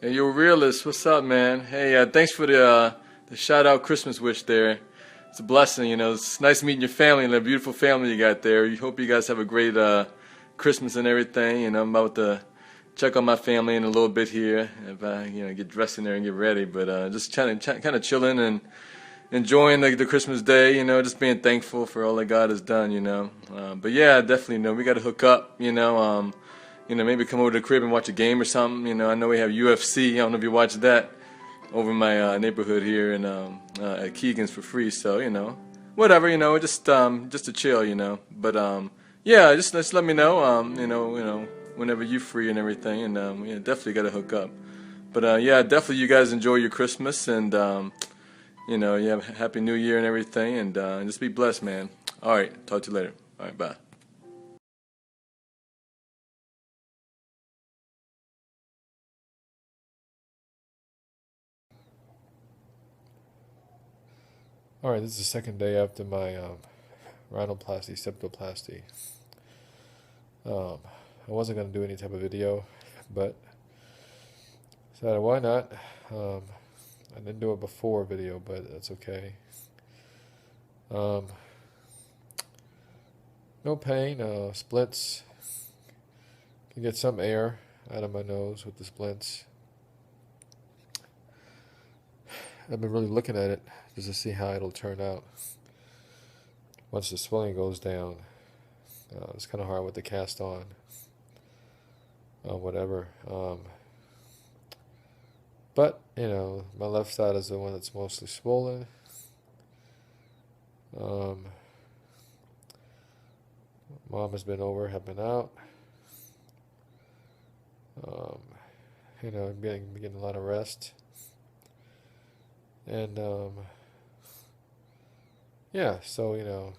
Hey, you're a realist. What's up, man? Hey, thanks for the shout out Christmas wish there. It's a blessing, you know. It's nice meeting your family and that beautiful family you got there. You hope you guys have a great Christmas and everything. You know, I'm about to check on my family in a little bit here. If I, get dressed in there and get ready. But just kind of chilling and enjoying the Christmas day. You know, just being thankful for all that God has done. You know, but yeah, definitely. You know, we got to hook up. Maybe come over to the crib and watch a game or something. You know, I know we have UFC. I don't know if you watch that over in my neighborhood here and at Keegan's for free. So whatever. Just to chill. But yeah, just let me know. Whenever you're free and everything, and definitely got to hook up. But yeah, definitely you guys enjoy your Christmas and you have a happy New Year and everything, and just be blessed, man. All right, talk to you later. All right, bye. Alright, this is the second day after my rhinoplasty, septoplasty. I wasn't going to do any type of video, but decided why not. I didn't do it before video, but that's okay. No pain, splints. Can get some air out of my nose with the splints. I've been really looking at it just to see how it'll turn out once the swelling goes down. It's kind of hard with the cast on, whatever. But my left side is the one that's mostly swollen. Mom has been over, have been out. Getting a lot of rest. And yeah, so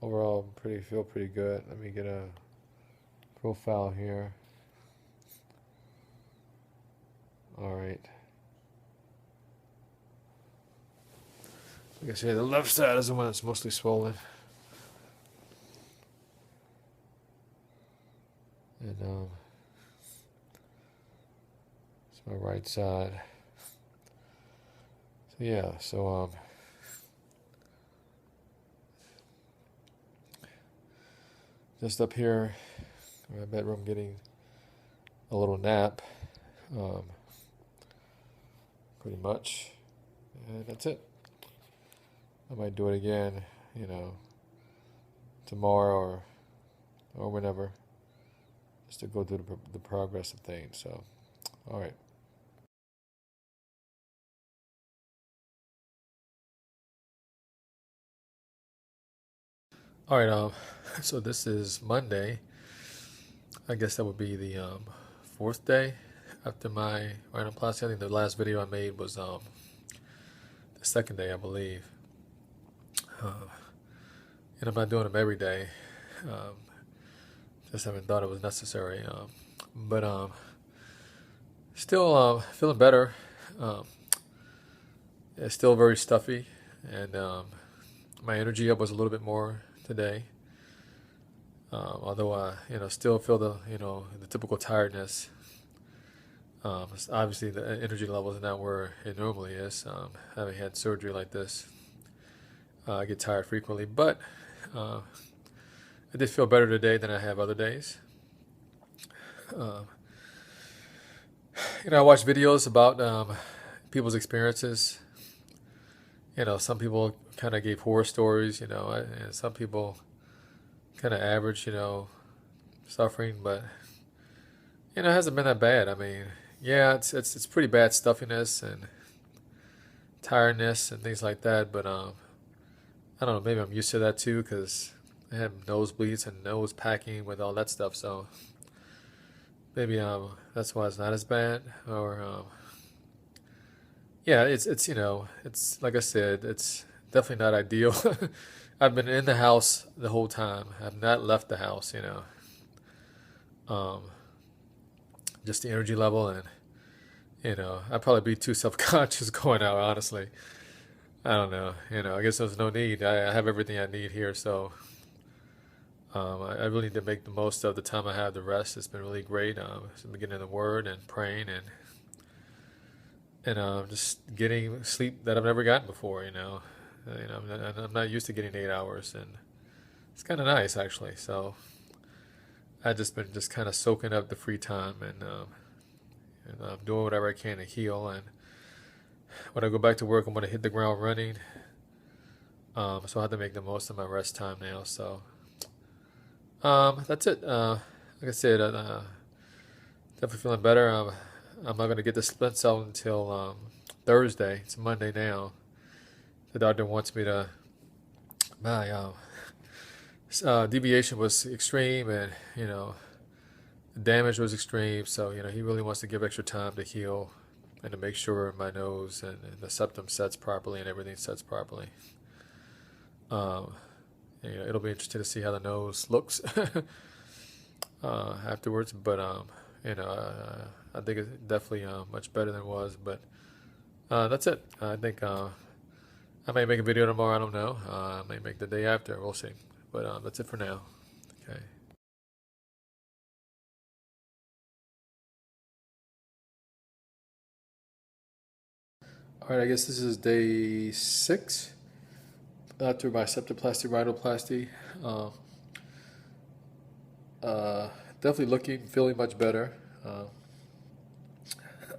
overall feel pretty good. Let me get a profile here. All right. Like I say, the left side is the one that's mostly swollen. And it's my right side. Yeah, so just up here in my bedroom getting a little nap, pretty much, and that's it. I might do it again, tomorrow or whenever, just to go through the progress of things. So, all right. All right, so this is Monday. I guess that would be the fourth day after my rhinoplasty. I think the last video I made was the second day, I believe. And I'm not doing them every day. Just haven't thought it was necessary. But still feeling better. It's still very stuffy, and my energy up was a little bit more today, although I still feel the typical tiredness. Obviously the energy level is not where it normally is. Having had surgery like this, I get tired frequently, but I did feel better today than I have other days. I watch videos about people's experiences. Some people kind of gave horror stories, and some people kind of average, suffering, but it hasn't been that bad. I mean, yeah, it's pretty bad stuffiness and tiredness and things like that, but I don't know, maybe I'm used to that too, because I have nosebleeds and nose packing with all that stuff, so maybe that's why it's not as bad. Or yeah, it's it's like I said, it's definitely not ideal. I've been in the house the whole time. I've not left the house, just the energy level, and I'd probably be too self-conscious going out, honestly. I don't know, I guess there's no need. I have everything I need here, so I really need to make the most of the time I have to rest. It's been really great. I've been getting in the Word and praying and just getting sleep that I've never gotten before. I'm not used to getting 8 hours, and it's kind of nice actually. So I've just been just kind of soaking up the free time and doing whatever I can to heal. And when I go back to work, I'm going to hit the ground running. So I have to make the most of my rest time now. So that's it. Like I said, definitely feeling better. I'm not going to get the splints out until Thursday. It's Monday now. The doctor wants me to. My deviation was extreme, and the damage was extreme. So he really wants to give extra time to heal and to make sure my nose and the septum sets properly and everything sets properly. It'll be interesting to see how the nose looks afterwards. But I think it's definitely much better than it was. But that's it. I think I may make a video tomorrow. I don't know. I may make the day after. We'll see. But that's it for now. Okay. All right. I guess this is day 6 after my septoplasty, rhinoplasty. Definitely feeling much better.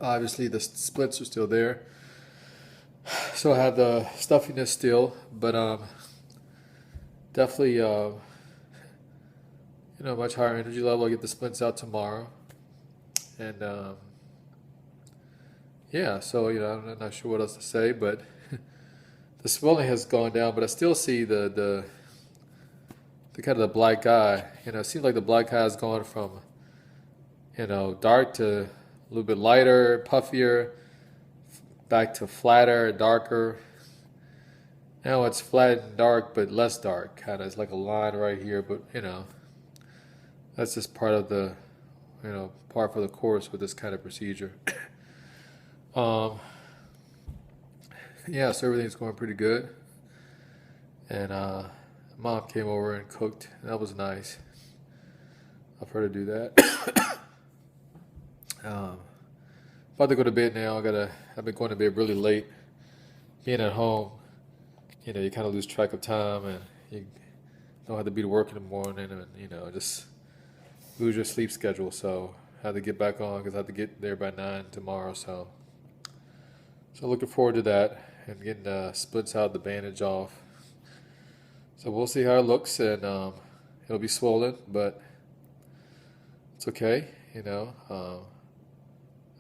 Obviously, the splits are still there, so I have the stuffiness still, but definitely much higher energy level. I get the splints out tomorrow, and yeah. So I'm not sure what else to say, but the swelling has gone down, but I still see the kind of the black eye. It seems like the black eye has gone from dark to a little bit lighter, puffier, back to flatter, darker. Now it's flat and dark, but less dark. Kind of, it's like a line right here, but that's just part of the part for the course with this kind of procedure. Yeah, so everything's going pretty good. And Mom came over and cooked. That was nice of her to do that. About to go to bed now. I've been going to bed really late. Being at home, you kind of lose track of time, and you don't have to be to work in the morning, and just lose your sleep schedule. So I have to get back on because I have to get there by 9 tomorrow. So looking forward to that and getting the splits out, the bandage off. So we'll see how it looks, and it'll be swollen, but it's okay.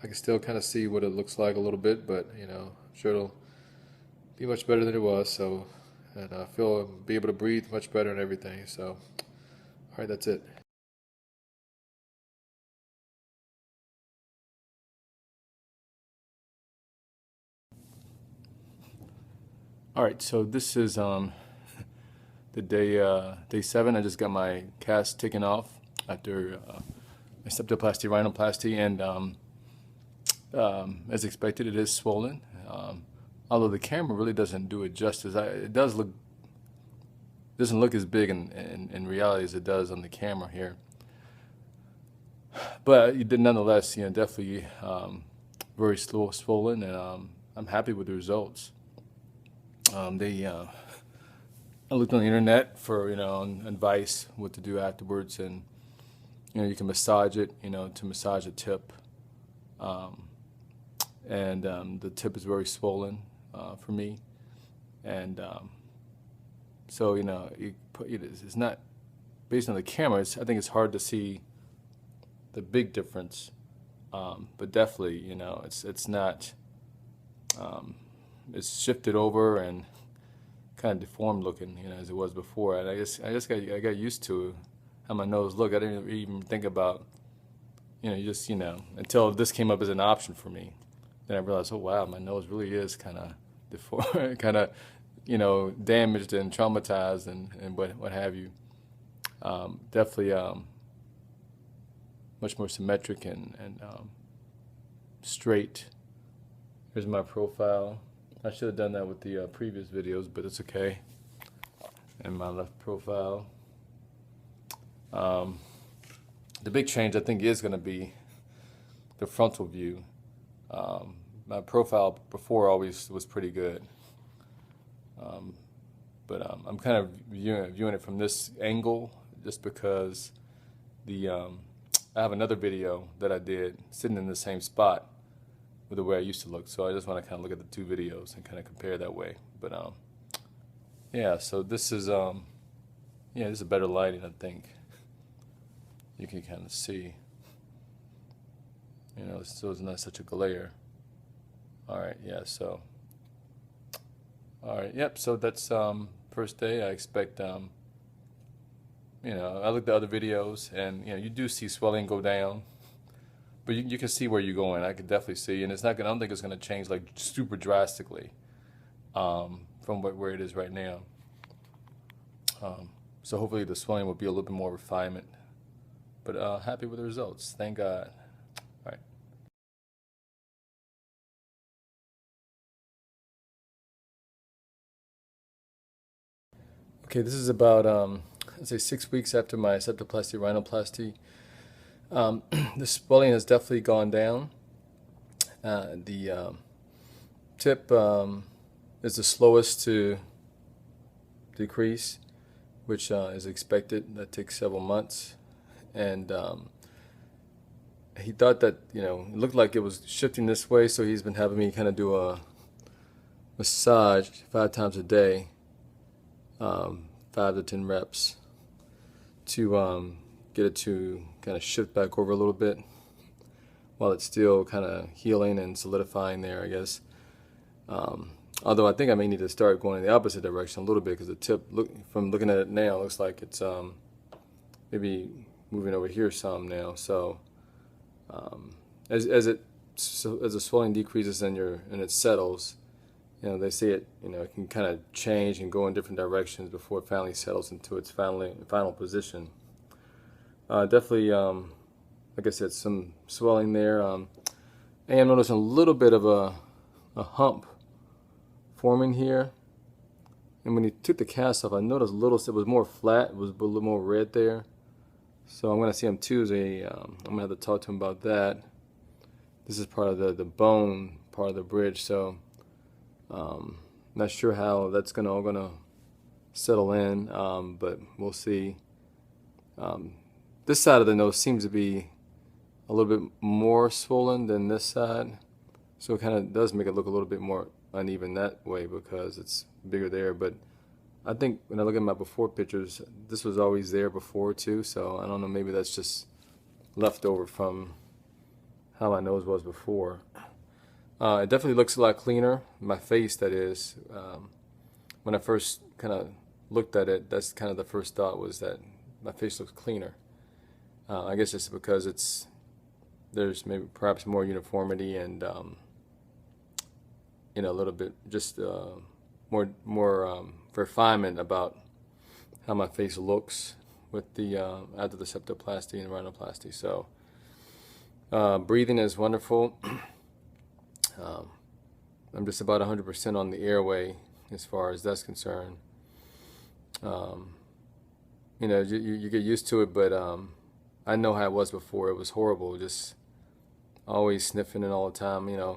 I can still kind of see what it looks like a little bit, but I'm sure it'll be much better than it was. So, and I feel I'll be able to breathe much better and everything. So, all right, that's it. All right, so this is the day 7. I just got my cast taken off after my septoplasty, rhinoplasty, and as expected, it is swollen. Although the camera really doesn't do it justice. It doesn't look as big in reality as it does on the camera here. But it did nonetheless, definitely very swollen, and I'm happy with the results. I looked on the internet for advice what to do afterwards, and you can massage it, to massage the tip, and the tip is very swollen for me, and so it's not based on the camera. I think it's hard to see the big difference, but definitely it's not. It's shifted over and kind of deformed looking, as it was before. And I got used to how my nose looked. I didn't even think about, until this came up as an option for me. Then I realized, oh wow, my nose really is kind of deformed, kind of, damaged and traumatized and what have you. Definitely much more symmetric and straight. Here's my profile. I should have done that with the previous videos, but it's okay. And my left profile. The big change I think is going to be the frontal view. My profile before always was pretty good, but I'm kind of viewing it from this angle just because I have another video that I did sitting in the same spot with the way I used to look, so I just want to kind of look at the two videos and kind of compare that way. But yeah, so this is this is a better lighting, I think. You can kind of see, so it's not such a glare. All right, yeah, so all right, yep, so that's first day. I expect I looked at other videos, and you do see swelling go down, but you can see where you're going. I can definitely see, and it's not gonna, I don't think it's gonna change like super drastically from where it is right now. So hopefully the swelling will be a little bit more refinement, but happy with the results, thank God. All right. Okay, this is about I'd say 6 weeks after my septoplasty rhinoplasty. The swelling has definitely gone down. The tip is the slowest to decrease, which is expected. That takes several months, and he thought that it looked like it was shifting this way, so he's been having me kind of do a massage 5 times a day. 5 to 10 reps to get it to kind of shift back over a little bit while it's still kind of healing and solidifying there, I guess. Although I think I may need to start going in the opposite direction a little bit, because the tip, from looking at it now, looks like it's maybe moving over here some now. So as the swelling decreases and it settles, they say it can kind of change and go in different directions before it finally settles into its final position. Definitely, like I said, some swelling there. I am noticing a little bit of a hump forming here. And when he took the cast off, I noticed it was more flat. It was a little more red there. So I'm going to see him Tuesday. I'm going to have to talk to him about that. This is part of the bone part of the bridge, so not sure how that's all gonna settle in, but we'll see. This side of the nose seems to be a little bit more swollen than this side, so it kind of does make it look a little bit more uneven that way because it's bigger there. But I think when I look at my before pictures, this was always there before too, so I don't know, maybe that's just leftover from how my nose was before. It definitely looks a lot cleaner, my face that is. When I first kind of looked at it, that's kind of the first thought, was that my face looks cleaner. I guess it's because there's maybe perhaps more uniformity and a little bit just more refinement about how my face looks with the after the septoplasty and rhinoplasty. So breathing is wonderful. I'm just about 100% on the airway as far as that's concerned. You get used to it, but I know how it was before. It was horrible, just always sniffing it all the time. I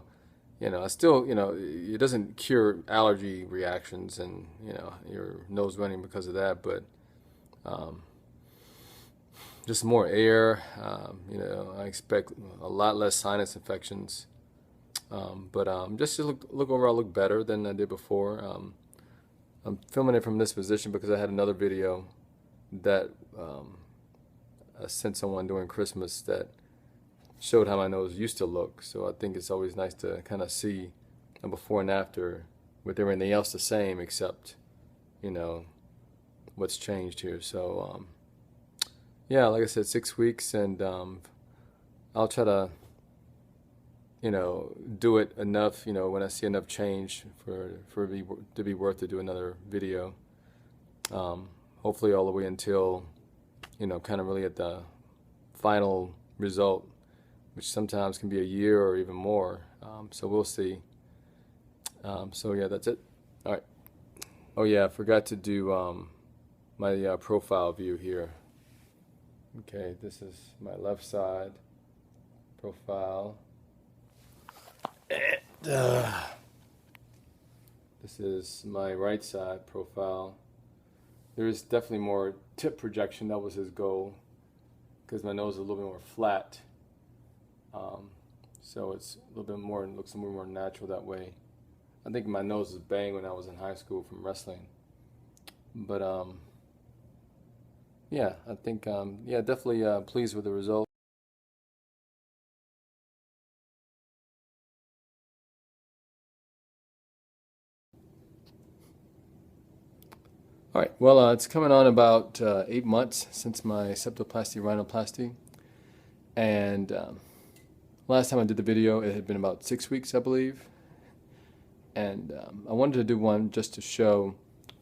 still, it doesn't cure allergy reactions and your nose running because of that, but just more air. I expect a lot less sinus infections. But just to look overall, look better than I did before. I'm filming it from this position because I had another video that I sent someone during Christmas that showed how my nose used to look. So I think it's always nice to kind of see a before and after with everything else the same, except what's changed here. So yeah, like I said, 6 weeks, and I'll try to do it enough, when I see enough change for it to be worth to do another video. Hopefully all the way until, kind of really at the final result, which sometimes can be a year or even more. So we'll see. So yeah, that's it. All right. Oh yeah, I forgot to do my profile view here. Okay, this is my left side profile. And, this is my right side profile. There is definitely more tip projection. That was his goal, because my nose is a little bit more flat. So it's a little bit more, looks a little more natural that way. I think my nose was banged when I was in high school from wrestling. But yeah, I think yeah, definitely pleased with the result. All right, well, it's coming on about 8 months since my septoplasty rhinoplasty, and last time I did the video, it had been about 6 weeks, I believe. And I wanted to do one just to show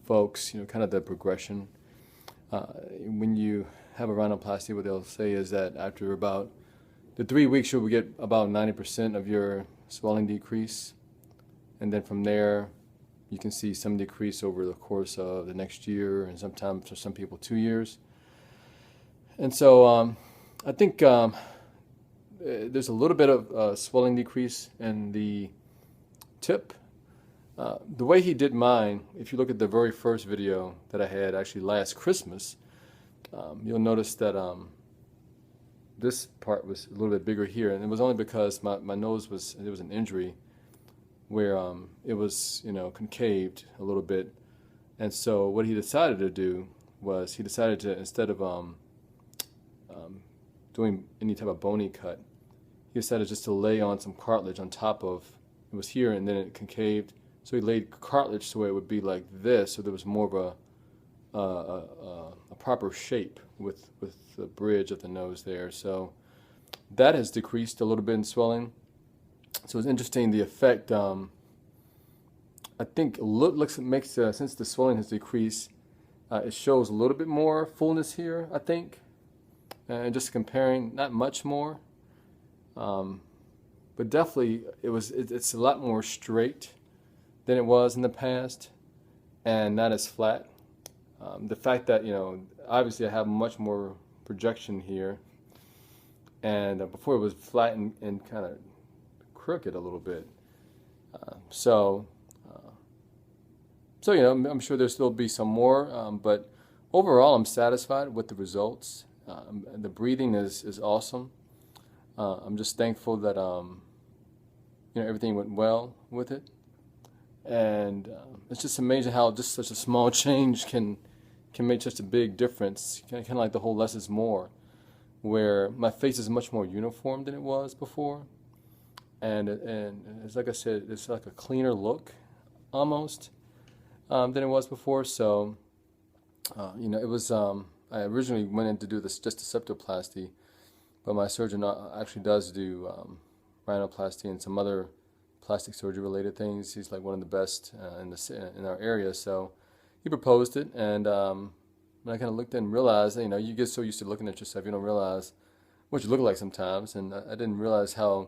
folks, kind of the progression. When you have a rhinoplasty, what they'll say is that after about the 3 weeks, you'll get about 90% of your swelling decrease. And then from there, you can see some decrease over the course of the next year, and sometimes for some people 2 years. And so I think there's a little bit of swelling decrease in the tip. The way he did mine, if you look at the very first video that I had actually last Christmas, you'll notice that this part was a little bit bigger here, and it was only because my nose there was an injury where it was, concaved a little bit. And so what he decided to do was he decided to, instead of doing any type of bony cut, he decided just to lay on some cartilage on top of, it was here and then it concaved. So he laid cartilage so it would be like this, so there was more of a proper shape with the bridge of the nose there. So that has decreased a little bit in swelling. So it's interesting, the effect, I think makes since the swelling has decreased, it shows a little bit more fullness here, I think. And just comparing, not much more. But definitely it's a lot more straight than it was in the past, and not as flat. The fact that, obviously I have much more projection here, and before it was flat and kind of crooked a little bit. So I'm sure there'll still be some more, but overall I'm satisfied with the results. The breathing is awesome. I'm just thankful that everything went well with it, and it's just amazing how just such a small change can make just a big difference. Kind of like the whole less is more, where my face is much more uniform than it was before. And it's like I said, it's like a cleaner look, almost, than it was before. So, it was. I originally went in to do this just a septoplasty, but my surgeon actually does do rhinoplasty and some other plastic surgery related things. He's like one of the best in our area. So he proposed it, and I kind of looked and realized, you get so used to looking at yourself, you don't realize what you look like sometimes, and I didn't realize how.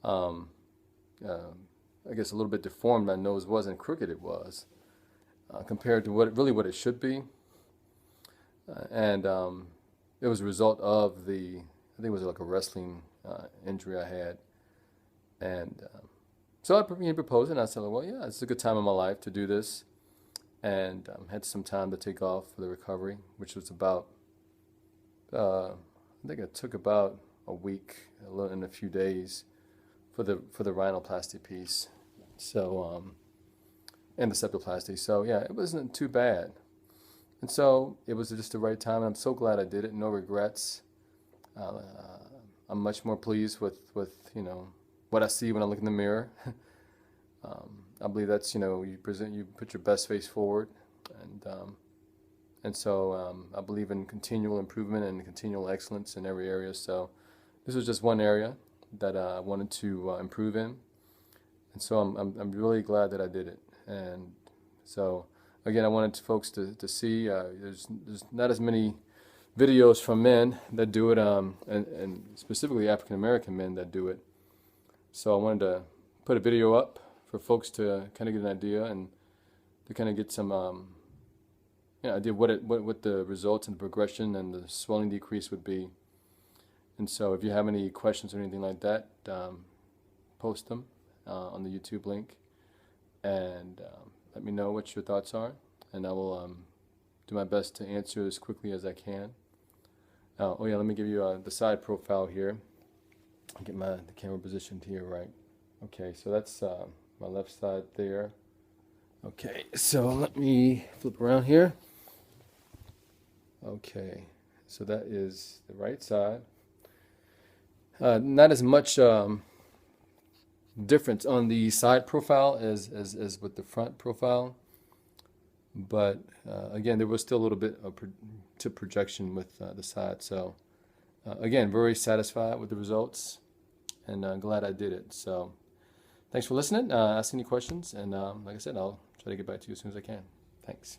I guess a little bit deformed my nose was and crooked it was, compared to what it should be. And it was a result of I think it was like a wrestling injury I had. And so he proposed it, and I said, well, yeah, it's a good time in my life to do this. And had some time to take off for the recovery, which was about, I think it took about a week and a few days for the rhinoplasty piece, so and the septoplasty. So yeah, it wasn't too bad, and so it was just the right time. And I'm so glad I did it. No regrets. I'm much more pleased with what I see when I look in the mirror. I believe that's you put your best face forward, and so I believe in continual improvement and continual excellence in every area. So this was just one area that I wanted to improve in, and so I'm really glad that I did it. And so again, I wanted folks to see there's not as many videos from men that do it, and specifically African American men that do it. So I wanted to put a video up for folks to kind of get an idea and to kind of get some idea what the results and the progression and the swelling decrease would be. And so if you have any questions or anything like that, post them on the YouTube link, and let me know what your thoughts are, and I will do my best to answer as quickly as I can. Oh yeah, let me give you the side profile here. I'll get the camera positioned here right. Okay, so that's my left side there. Okay, so let me flip around here. Okay, so that is the right side. Not as much difference on the side profile as with the front profile, but again, there was still a little bit of tip projection with the side. So again, very satisfied with the results, and glad I did it. So thanks for listening. Ask any questions, and like I said, I'll try to get back to you as soon as I can. Thanks.